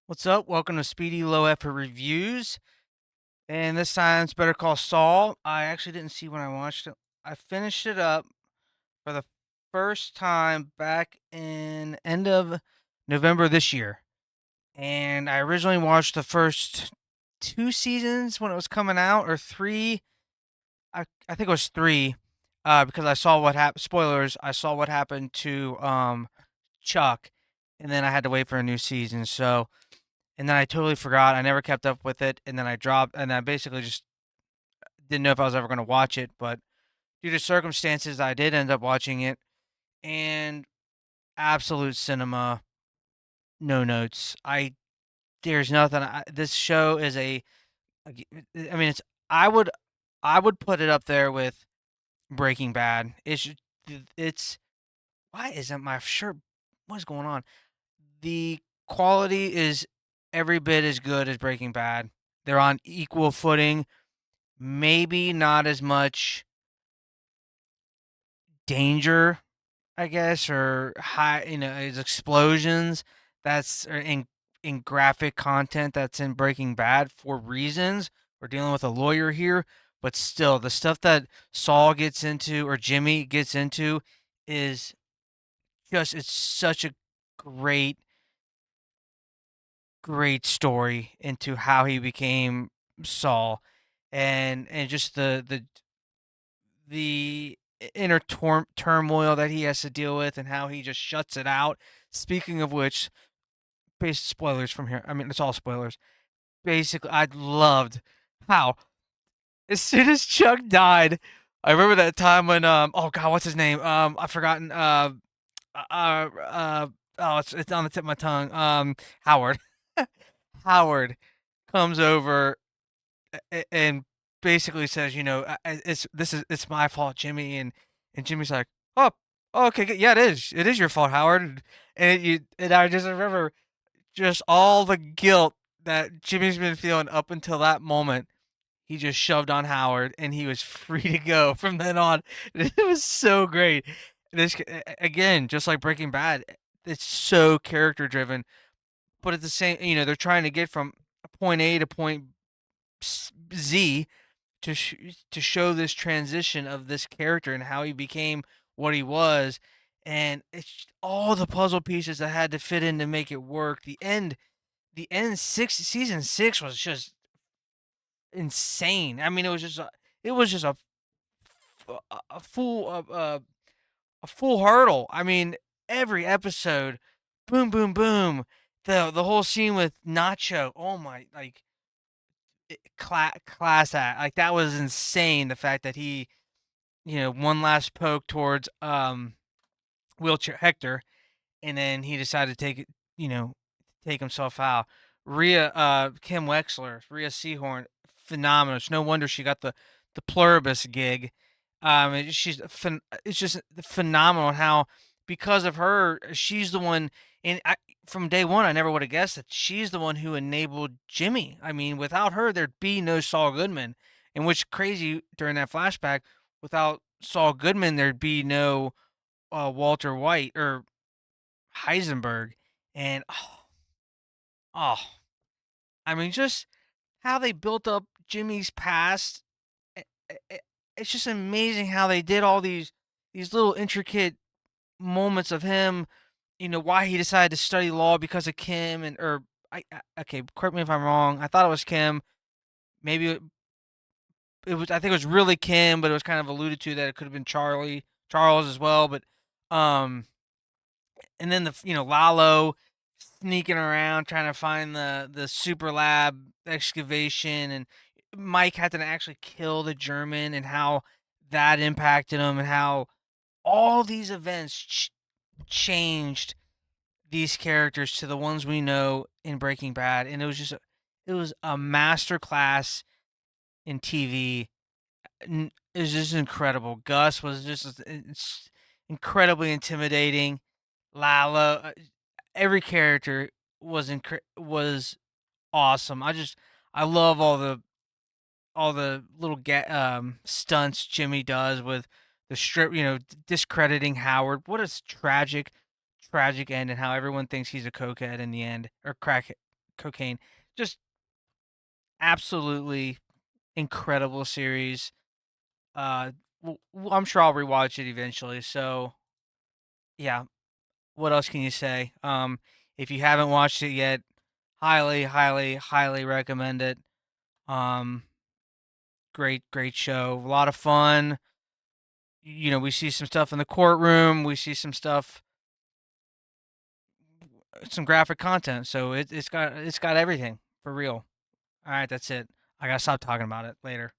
What's up? Welcome to Speedy Low Effort Reviews. And this time it's Better Call Saul. I actually didn't see when I watched it. I finished it up for the first time back in end of November this year. And I originally watched the first two seasons when it was coming out, or three. I think it was three, because I saw what happened. Spoilers. I saw what happened to Chuck, and then I had to wait for a new season. So and then I totally forgot. I never kept up with it, and then I dropped, and I basically just didn't know if I was ever going to watch it. But due to circumstances, I did end up watching it, and absolute cinema, no notes. There's nothing. This show is I mean, I would, I would put it up there with Breaking Bad. It's why isn't my shirt? What's going on? The quality is every bit as good as Breaking Bad. They're on equal footing. Maybe not as much danger, I guess, or high, as explosions. That's or in graphic content that's in Breaking Bad for reasons. We're dealing with a lawyer here, but still, the stuff that Saul gets into or Jimmy gets into is it's such a great, great story into how he became Saul, and just the inner turmoil that he has to deal with and how he just shuts it out. Speaking of which, based spoilers from here. I mean, it's all spoilers. Basically, I loved how as soon as Chuck died, I remember that time when oh god, what's his name? I've forgotten. Uh uh oh, it's on the tip of my tongue. Howard. Howard comes over and basically says, it's my fault, Jimmy, and Jimmy's like, oh, okay, yeah, it is your fault, Howard, and I just remember just all the guilt that Jimmy's been feeling up until that moment. He just shoved on Howard, and he was free to go from then on. It was so great. This again, just like Breaking Bad, it's so character driven, but at the same, they're trying to get from point A to point Z to show this transition of this character and how he became what he was, and it's all the puzzle pieces that had to fit in to make it work. The end season 6 was just insane. I mean, it was just a full a full hurdle. I mean, every episode, boom, boom, boom. The whole scene with Nacho. Oh my, like class act. Like that was insane. The fact that he, one last poke towards wheelchair Hector, and then he decided to take it, take himself out. Kim Wexler, Rhea Seahorn, phenomenal. It's no wonder she got the pluribus gig. It's just phenomenal how because of her, she's the one. And from day one, I never would have guessed that she's the one who enabled Jimmy. I mean, without her, there'd be no Saul Goodman. And which crazy during that flashback, without Saul Goodman, there'd be no Walter White or Heisenberg. And oh, I mean, just how they built up Jimmy's past. i- It's just amazing how they did all these little intricate moments of him. Why he decided to study law because of Kim and or okay, correct me if I'm wrong. I thought it was Kim. Maybe it was. I think it was really Kim, but it was kind of alluded to that it could have been Charles as well. But um, and then Lalo sneaking around trying to find the super lab excavation, and Mike had to actually kill the German, and how that impacted him, and how all these events changed these characters to the ones we know in Breaking Bad, and it was a master class in TV. It was just incredible. Gus was just incredibly intimidating. Lalo, every character was awesome. I love all the little stunts Jimmy does with the strip, discrediting Howard. What a tragic end, and how everyone thinks he's a cokehead in the end or crackhead. cocaine. Just absolutely incredible series. Uh, I'm sure I'll rewatch it eventually. So yeah, what else can you say? If you haven't watched it yet, highly, highly, highly recommend it. Um, great show. A lot of fun. You know, we see some stuff in the courtroom. We see some stuff, some graphic content. So it's got everything for real. All right, that's it. I gotta stop talking about it later.